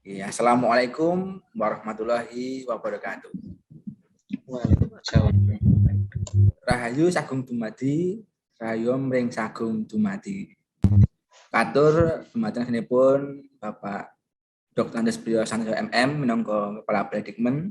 Ya, Assalamualaikum warahmatullahi wabarakatuh. Waalaikumsalam. Rahayu Sagung Dumadi, Rahayu Mring Sagung Dumadi. Katur dumateng pun Bapak Dr. Andes Priyo Santoso MM minangka Kepala Predikmen.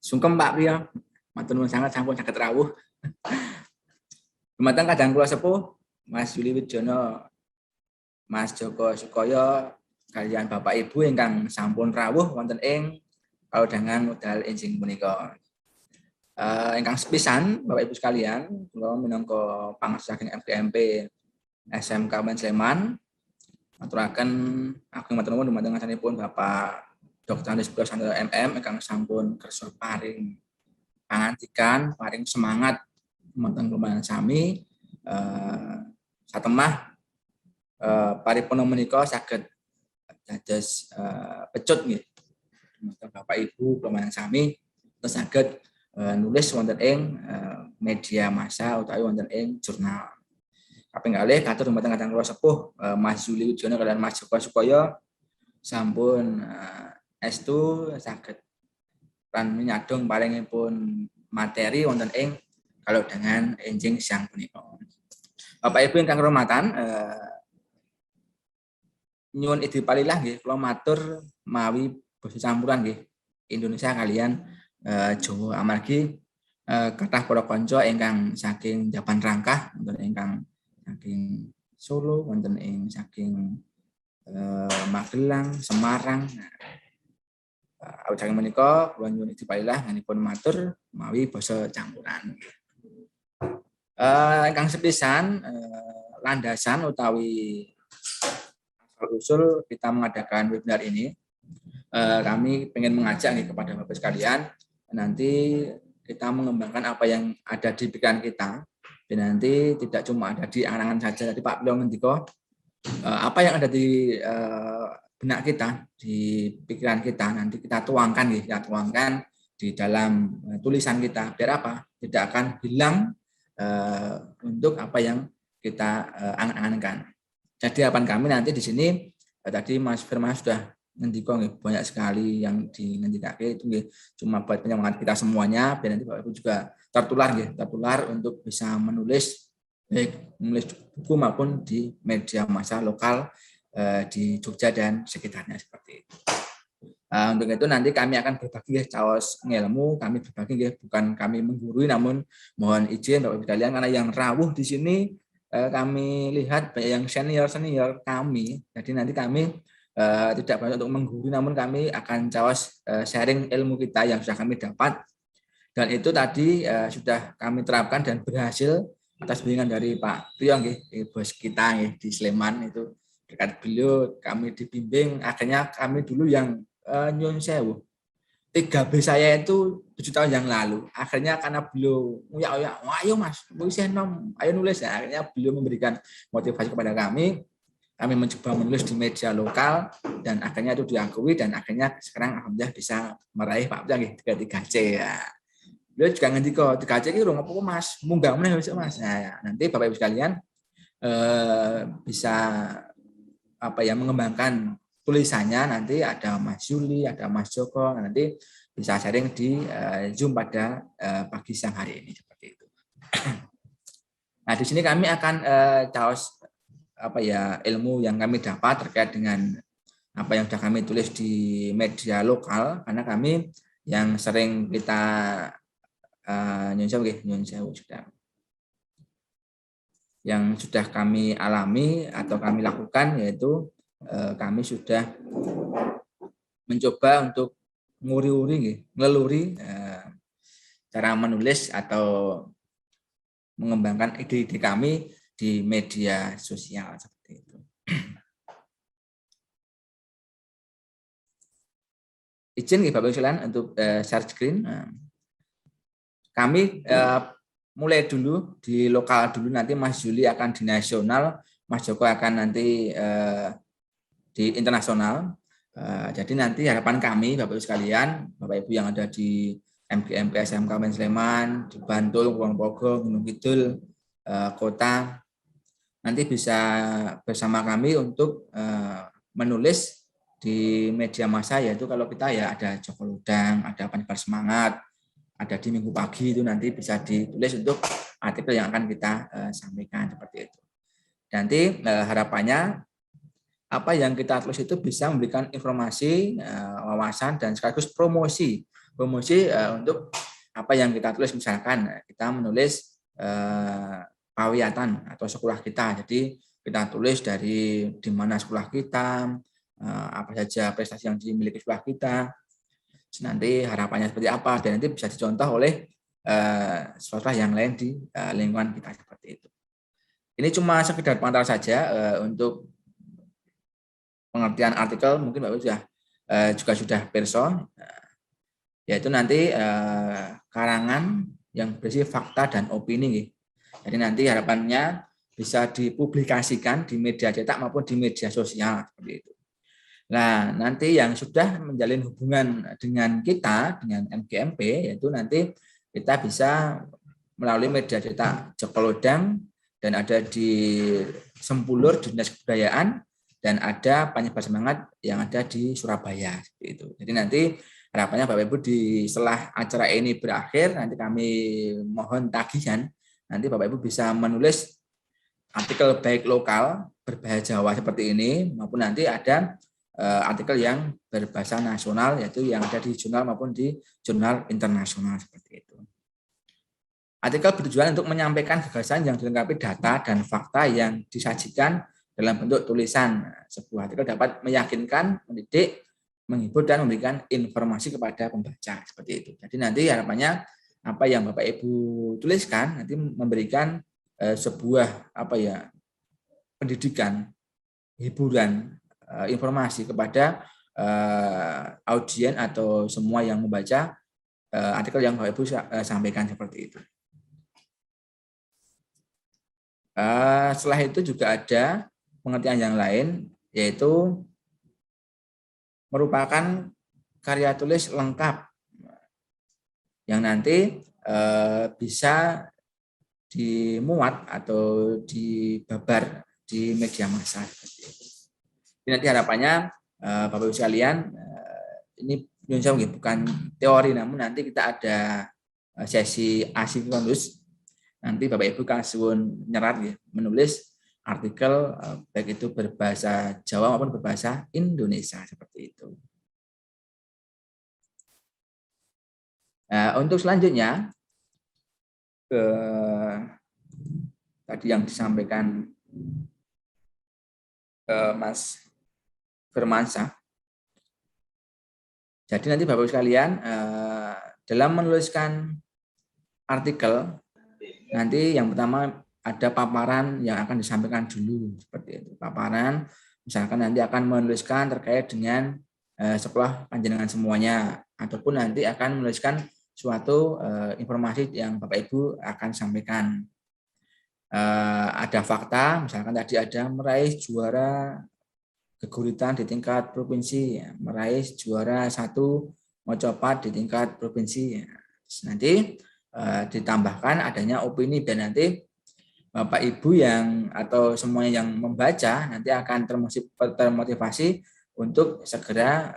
Sungkem Pak Priyo, matur nuwun sangat sampun saged rawuh. Dumateng kadang kula sepuh Mas Yuli Wijono, Mas Joko Sukoyo kaliyan Bapak Ibu ingkang sampun rawuh wonten ing kalodhangan wekdal enjing punika. Ingkang sepisan Bapak Ibu sekalian, kula minangka pangarsa saking FKMP SMK Sleman aturaken ageng matur nuwun dumateng ngasanipun Bapak Dr. Andes Priyo Santoso MM ingkang sampun kersa paring pangandikan, paring semangat dumateng kula sami satemah paripurna menika saged dados pecut nggih dumateng Bapak Ibu kula sami saged nulis wonten ing media massa utawi wonten ing jurnal. Kaping kalih katur dumateng kadang kula sepuh Mas Yuli Wijono kaliyan Mas Joko Sukoyo sampun estu saged lan nyadong paringipun materi wonten ing kalodhangan enjing siang punika. Bapak Ibu ingkang rahmatan, nyuwun idipalilah nggih kula matur mawi basa campuran nggih Indonesia kaliyan Jawa amargi kathah para kanca ingkang saking Japan Rangkah wonten ingkang saking Solo wonten ing saking Magelang, Semarang. Awit saking menika kula nyuwun idipalilah nganipun matur mawi basa campuran. Ingkang sepisan landasan utawi asal-usul kita mengadakan webinar ini, kami ingin mengajak nih kepada Bapak sekalian, nanti kita mengembangkan apa yang ada di pikiran kita, dan nanti tidak cuma ada di angan-angan saja. Tadi Pak Beliau ngendika, apa yang ada di benak kita, di pikiran kita, nanti kita tuangkan nih, kita tuangkan di dalam tulisan kita. Biar apa? Tidak akan hilang untuk apa yang kita angan-angankan. Jadi harapan kami nanti di sini tadi Mas Firman sudah ngendika banyak sekali yang dingendikake itu cuma buat penyemangat kita semuanya, biar nanti Bapak Ibu juga tertular untuk bisa menulis baik menulis buku maupun di media massa lokal di Jogja dan sekitarnya seperti itu. Untuk itu nanti kami akan berbagi caos ilmu, kami berbagi bukan kami menggurui, namun mohon izin Bapak Ibu sekalian karena yang rawuh di sini kami lihat banyak yang senior kami, jadi nanti kami tidak banyak untuk menggurui, namun kami akan caos sharing ilmu kita yang sudah kami dapat, dan itu tadi sudah kami terapkan dan berhasil atas bimbingan dari Pak Priyo, bos kita di Sleman. Itu dekat beliau kami dibimbing, akhirnya kami dulu yang nyun sewu 3B saya itu 7 tahun yang lalu. Akhirnya karena beliau ayo Mas, ayo nulis. Ya, akhirnya beliau memberikan motivasi kepada kami mencoba menulis di media lokal, dan akhirnya itu diakui, dan akhirnya sekarang alhamdulillah bisa meraih Pak Priyo 3C ya. Beliau juga ngendika 3C itu apa Mas, munggah meneh besok Mas. Nah, nanti Bapak Ibu sekalian bisa mengembangkan tulisannya, nanti ada Mas Yuli, ada Mas Joko, nanti bisa sharing di Zoom pada pagi siang hari ini seperti itu. Nah, di sini kami akan caos ilmu yang kami dapat terkait dengan apa yang sudah kami tulis di media lokal, karena kami yang sering kita yang sudah kami alami atau kami lakukan, yaitu kami sudah mencoba untuk ngeluri cara menulis atau mengembangkan ide-ide kami di media sosial seperti itu. Izin Bapak Ibu sekalian untuk share screen. Kami mulai dulu di lokal dulu, nanti Mas Juli akan di nasional, Mas Joko akan nanti di internasional. Jadi nanti harapan kami Bapak Ibu sekalian, Bapak Ibu yang ada di MGMP SMK Sleman, di Bantul, Kulon Progo, Gunung Kidul, kota, nanti bisa bersama kami untuk menulis di media massa, yaitu kalau kita ya ada Joko Ludang, ada penyebar semangat, ada di Minggu Pagi, itu nanti bisa ditulis untuk artikel yang akan kita sampaikan seperti itu. Nanti harapannya apa yang kita tulis itu bisa memberikan informasi, wawasan, dan sekaligus promosi untuk apa yang kita tulis. Misalkan kita menulis pawiatan atau sekolah kita, jadi kita tulis dari di mana sekolah kita, apa saja prestasi yang dimiliki sekolah kita. Nanti harapannya seperti apa, dan nanti bisa dicontoh oleh sekolah yang lain di lingkungan kita seperti itu. Ini cuma sekedar pengantar saja untuk pengertian artikel. Mungkin Bapak juga sudah perso, yaitu nanti karangan yang berisi fakta dan opini. Jadi nanti harapannya bisa dipublikasikan di media cetak maupun di media sosial seperti itu. Nah, nanti yang sudah menjalin hubungan dengan kita, dengan MGMP, yaitu nanti kita bisa melalui media cetak Joko Ludang, dan ada di Sempulur Dinas Kebudayaan, dan ada Penyebar Semangat yang ada di Surabaya. Itu. Jadi nanti harapannya Bapak Ibu di setelah acara ini berakhir, nanti kami mohon tagihan, nanti Bapak Ibu bisa menulis artikel baik lokal berbahasa Jawa seperti ini, maupun nanti ada artikel yang berbahasa nasional, yaitu yang ada di jurnal maupun di jurnal internasional seperti itu. Artikel bertujuan untuk menyampaikan gagasan yang dilengkapi data dan fakta yang disajikan dalam bentuk tulisan. Sebuah artikel dapat meyakinkan, mendidik, menghibur, dan memberikan informasi kepada pembaca seperti itu. Jadi nanti harapannya apa yang Bapak Ibu tuliskan nanti memberikan sebuah pendidikan, hiburan, informasi kepada audien atau semua yang membaca artikel yang Bapak Ibu sampaikan seperti itu. Setelah itu juga ada pengertian yang lain, yaitu merupakan karya tulis lengkap yang nanti bisa dimuat atau dibabar di media massa seperti itu. Jadi nanti harapannya Bapak Ibu sekalian, ini bukan teori, namun nanti kita ada sesi asinkronus. Nanti Bapak Ibu kasuun nyerat menulis artikel baik itu berbahasa Jawa maupun berbahasa Indonesia seperti itu. Nah, untuk selanjutnya tadi yang disampaikan Mas Firmansyah. Jadi nanti Bapak Ibu sekalian dalam menuliskan artikel, nanti yang pertama ada paparan yang akan disampaikan dulu seperti itu. Paparan misalkan nanti akan menuliskan terkait dengan sekolah panjenengan semuanya, ataupun nanti akan menuliskan suatu informasi yang Bapak Ibu akan sampaikan. Ada fakta, misalkan tadi ada meraih juara keguritan di tingkat provinsi, meraih juara 1 mocopat di tingkat provinsi. Nanti ditambahkan adanya opini, dan nanti Bapak Ibu yang atau semuanya yang membaca nanti akan termotivasi untuk segera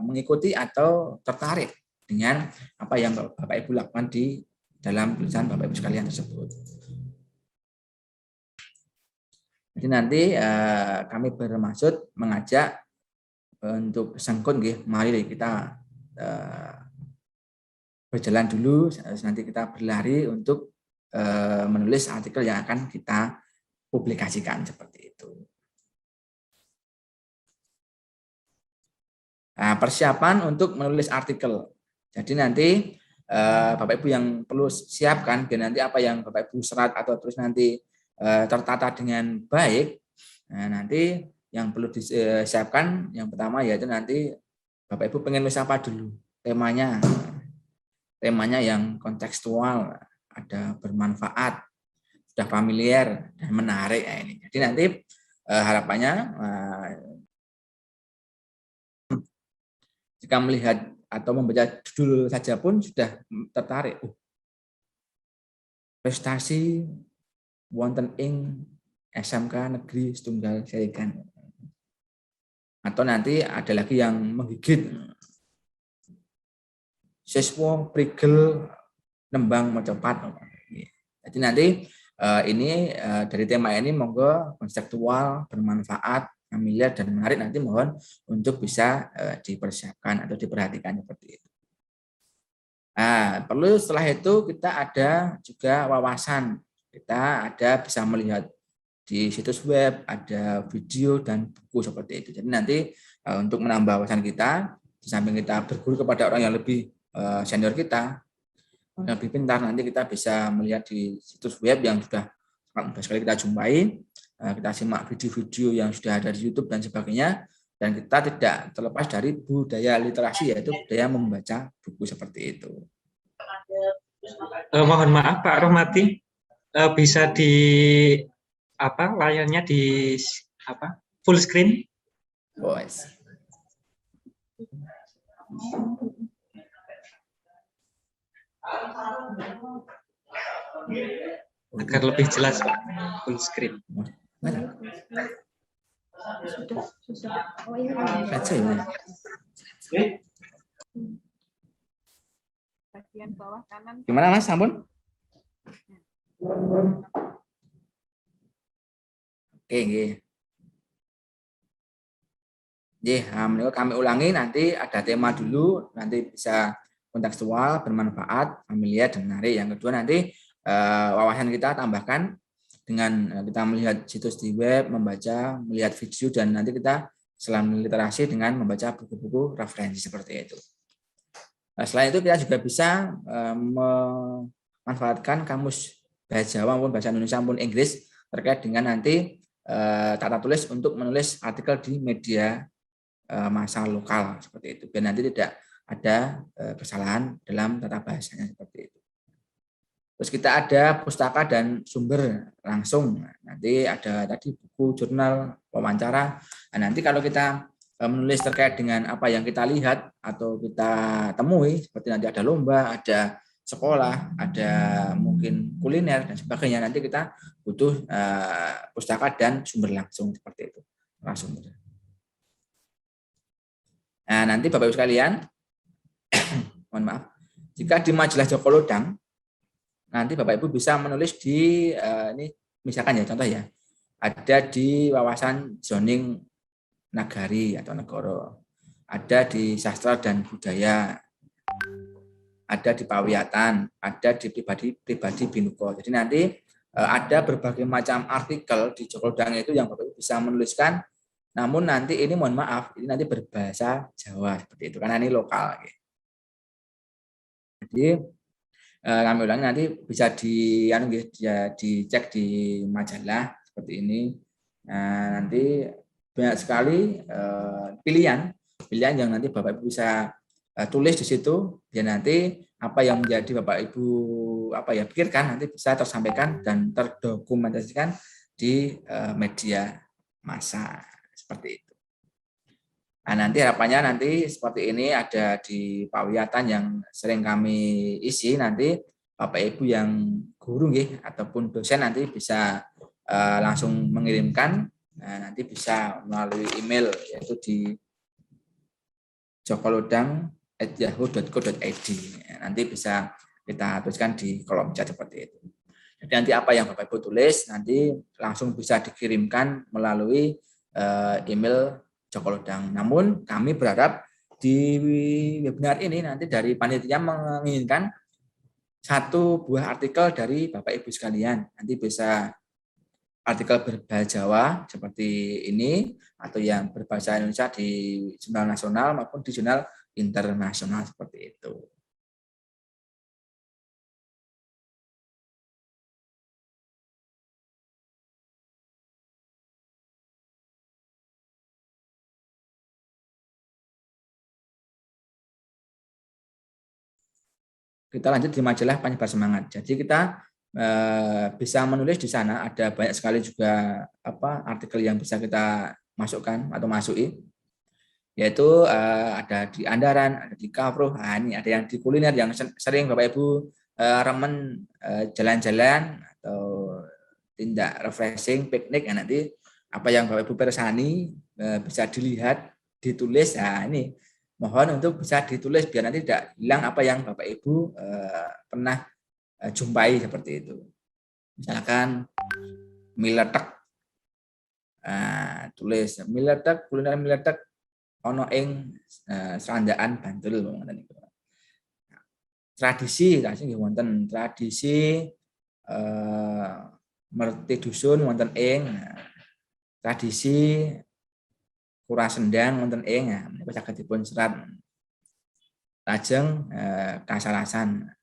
mengikuti atau tertarik dengan apa yang Bapak Ibu lakukan di dalam tulisan Bapak Ibu sekalian tersebut. Jadi nanti kami bermaksud mengajak untuk sengkut, mari kita berjalan dulu, nanti kita berlari untuk menulis artikel yang akan kita publikasikan seperti itu. Nah, persiapan untuk menulis artikel. Jadi nanti Bapak Ibu yang perlu siapkan, dan nanti apa yang Bapak Ibu serat atau terus nanti tertata dengan baik. Nah, nanti yang perlu disiapkan yang pertama yaitu nanti Bapak Ibu pengen nulis apa dulu, temanya yang kontekstual, ada bermanfaat, sudah familiar dan menarik ini. Jadi nanti harapannya jika melihat atau membaca judul saja pun sudah tertarik. Prestasi wonten ing SMK Negeri Setunggal Sarikan. atau nanti ada lagi yang menggigit, siswa prigel nembang cepat. Jadi nanti ini dari tema ini monggo konseptual, bermanfaat, familiar dan menarik, nanti mohon untuk bisa dipersiapkan atau diperhatikan seperti itu. Nah, perlu setelah itu kita ada juga wawasan. Kita ada bisa melihat di situs web, ada video dan buku seperti itu. Jadi nanti untuk menambah wawasan kita, di samping kita berguru kepada orang yang lebih senior kita, lebih pintar, nanti kita bisa melihat di situs web yang sudah sekali kita jumpai, kita simak video-video yang sudah ada di YouTube dan sebagainya, dan kita tidak terlepas dari budaya literasi, yaitu budaya membaca buku seperti itu. Mohon maaf Pak Rohmati, bisa di layarnya di full screen? Boys. Agar lebih jelas Pak, full screen. Sudah. Oh iya. Bagian bawah kanan. Gimana Mas, sampun? Oke, nggih. Kami ulangi, nanti ada tema dulu, nanti bisa kontekstual, bermanfaat, familiar, dan menarik. Yang kedua nanti wawasan kita tambahkan dengan kita melihat situs di web, membaca, melihat video, dan nanti kita selain literasi dengan membaca buku-buku referensi seperti itu. Selain itu kita juga bisa memanfaatkan kamus bahasa Jawa maupun bahasa Indonesia maupun Inggris terkait dengan nanti tata tulis untuk menulis artikel di media massa lokal seperti itu, biar nanti tidak ada kesalahan dalam tata bahasanya seperti itu. Terus kita ada pustaka dan sumber langsung. Nanti ada tadi buku, jurnal, wawancara. Nah, nanti kalau kita menulis terkait dengan apa yang kita lihat atau kita temui, seperti nanti ada lomba, ada sekolah, ada mungkin kuliner dan sebagainya, nanti kita butuh pustaka dan sumber langsung seperti itu. Langsung. Nah, nanti Bapak Ibu sekalian, mohon maaf, jika di majalah Joko Lodang, nanti Bapak Ibu bisa menulis di ini misalkan ya, contoh ya, ada di wawasan zoning nagari atau negoro, ada di sastra dan budaya, ada di pawiatan, ada di pribadi binuko. Jadi nanti ada berbagai macam artikel di Joko Lodang itu yang Bapak Ibu bisa menuliskan. Namun nanti ini mohon maaf, ini nanti berbahasa Jawa seperti itu karena ini lokal. Jadi kami ulangi, nanti bisa dicek di majalah seperti ini. Nah, nanti banyak sekali pilihan yang nanti Bapak Ibu bisa tulis di situ. Ya nanti apa yang menjadi Bapak Ibu pikirkan nanti bisa tersampaikan dan terdokumentasikan di media massa seperti itu. Nah, nanti harapannya nanti seperti ini ada di pawiatan yang sering kami isi, nanti Bapak Ibu yang guru ataupun dosen nanti bisa langsung mengirimkan, nanti bisa melalui email yaitu di jokolodang@yahoo.co.id. Nanti bisa kita tuliskan di kolom chat seperti itu. Jadi nanti apa yang Bapak Ibu tulis nanti langsung bisa dikirimkan melalui email Joko Lodang. Namun kami berharap di webinar ini nanti dari panitia menginginkan satu buah artikel dari Bapak Ibu sekalian. Nanti bisa artikel berbahasa Jawa seperti ini atau yang berbahasa Indonesia di jurnal nasional maupun di jurnal internasional seperti itu. Kita lanjut di majalah Penyebar Semangat. Jadi kita bisa menulis di sana, ada banyak sekali juga artikel yang bisa kita masukkan atau masuki, yaitu ada di Andaran, ada di Kafruh, ini ada yang di kuliner yang sering Bapak Ibu remen jalan-jalan atau tindak refreshing, piknik, nanti apa yang Bapak Ibu persani bisa dilihat, ditulis. Nah, ini mohon untuk bisa ditulis biar nanti tidak hilang apa yang Bapak Ibu pernah jumpai seperti itu. Misalkan miletek, tulis miletek, kuliner miletek ono ing Serandaan Bantul. Tradisi wonten tradisi merti dusun wonten ing tradisi Kura Sendang wonten ing menika saged dipun serat lajeng kasarasan.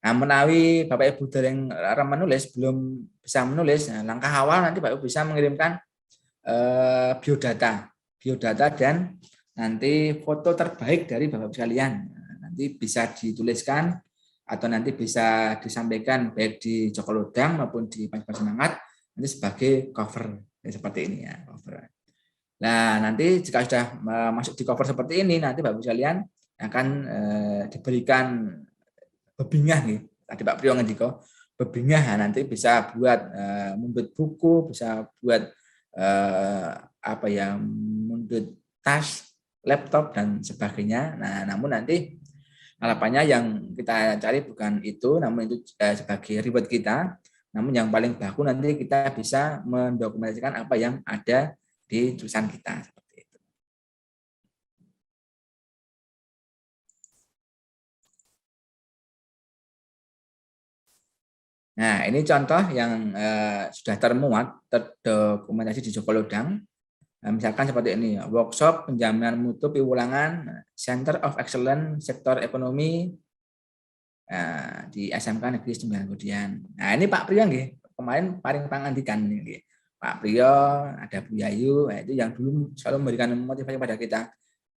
Nah, menawi Bapak Ibu dereng menulis, belum bisa menulis, langkah awal nanti Bapak Ibu bisa mengirimkan biodata dan nanti foto terbaik dari Bapak Ibu sekalian. Nanti bisa dituliskan atau nanti bisa disampaikan baik di Joko Lodang maupun di Paguyuban Semangat nanti sebagai cover seperti ini ya, cover. Nah, nanti jika sudah masuk di cover seperti ini, nanti Bapak Ibu sekalian akan diberikan bebingah nih. Tadi Pak Priyo ngendika bebingah, nanti bisa buat mundut buku, bisa buat apa ya, mundut tas, laptop dan sebagainya. Nah, namun nanti harapannya yang kita cari bukan itu, namun itu sebagai reward kita. Namun yang paling baku nanti kita bisa mendokumentasikan apa yang ada di tulisan kita seperti itu. Nah, ini contoh yang sudah terdokumentasi di Joko Lodang. Nah, misalkan seperti ini, workshop penjaminan mutu piwulangan Center of Excellence Sektor Ekonomi di SMK Negeri 9 Kudian. Nah, ini Pak Priyo nggih, kemarin paling pangandikan nggih. Pak Priyo, ada Bu Yayu, itu yang dulu selalu memberikan motivasi pada kita.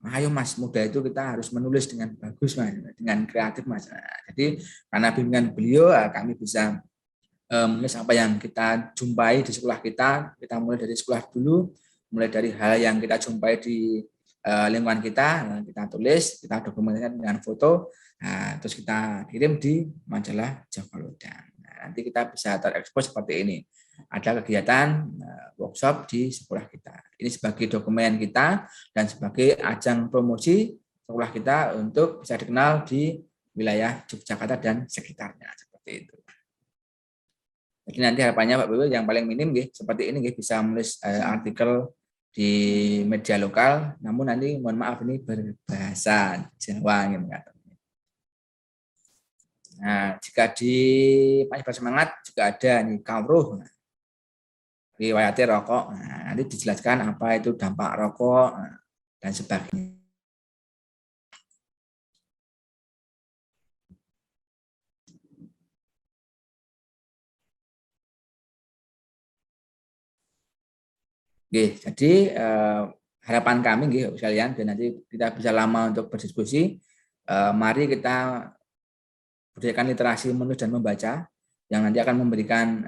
Ayo Mas, muda itu kita harus menulis dengan bagus Mas, dengan kreatif Mas. Nah, jadi karena bimbingan beliau kami bisa menulis apa yang kita jumpai di sekolah kita mulai dari sekolah dulu, mulai dari hal yang kita jumpai di lingkungan kita tulis, kita dokumentasikan dengan foto, terus kita kirim di majalah Joko Lodang. Nah, nanti kita bisa terekspos seperti ini. Ada kegiatan workshop di sekolah kita. Ini sebagai dokumen kita dan sebagai ajang promosi sekolah kita untuk bisa dikenal di wilayah Yogyakarta dan sekitarnya seperti itu. Jadi nanti harapannya Pak Ibu yang paling minim seperti ini bisa menulis artikel di media lokal, namun nanti mohon maaf ini berbahasa Jawa gitu. Nah, jika di Paguyuban Semangat juga ada nih kawruh. Riwayatnya rokok, nah, nanti dijelaskan apa itu dampak rokok dan sebagainya. Oke, jadi harapan kami sekalian dan nanti kita bisa lama untuk berdiskusi. Mari kita budayakan literasi menulis dan membaca yang nanti akan memberikan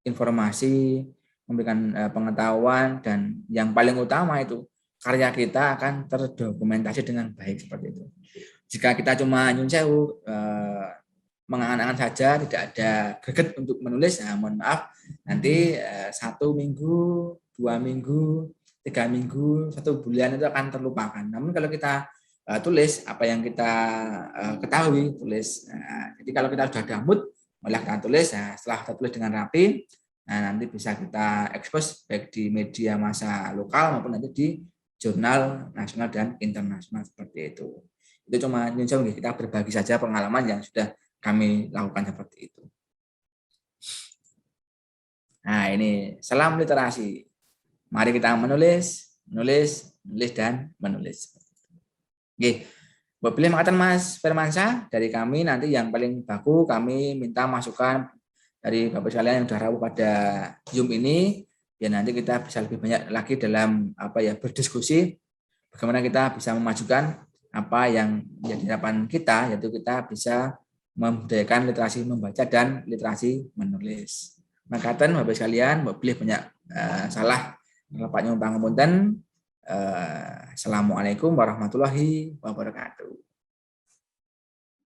informasi, memberikan pengetahuan, dan yang paling utama itu karya kita akan terdokumentasi dengan baik seperti itu. Jika kita cuma nyun sewu mengangan-angan saja, tidak ada greget untuk menulis, mohon maaf, nanti 1 minggu, 2 minggu, 3 minggu, 1 bulan itu akan terlupakan. Namun kalau kita tulis apa yang kita ketahui, tulis. Jadi kalau kita sudah ada mood, malah kita tulis. Setelah kita tulis dengan rapi, nanti bisa kita ekspos baik di media massa lokal maupun nanti di jurnal nasional dan internasional seperti itu. Itu cuma kita berbagi saja pengalaman yang sudah kami lakukan seperti itu. Nah, ini salam literasi. Mari kita menulis dan menulis. Oke, boleh mengatakan Mas Firmansyah dari kami nanti yang paling baku kami minta masukan dari Bapak sekalian yang sudah rawuh pada Zoom ini, ya nanti kita bisa lebih banyak lagi dalam berdiskusi bagaimana kita bisa memajukan apa yang menjadi harapan kita, yaitu kita bisa membudayakan literasi membaca dan literasi menulis. Makaten Bapak sekalian, boleh banyak salah Pak Nyumpang Ngapunten. Assalamualaikum warahmatullahi wabarakatuh.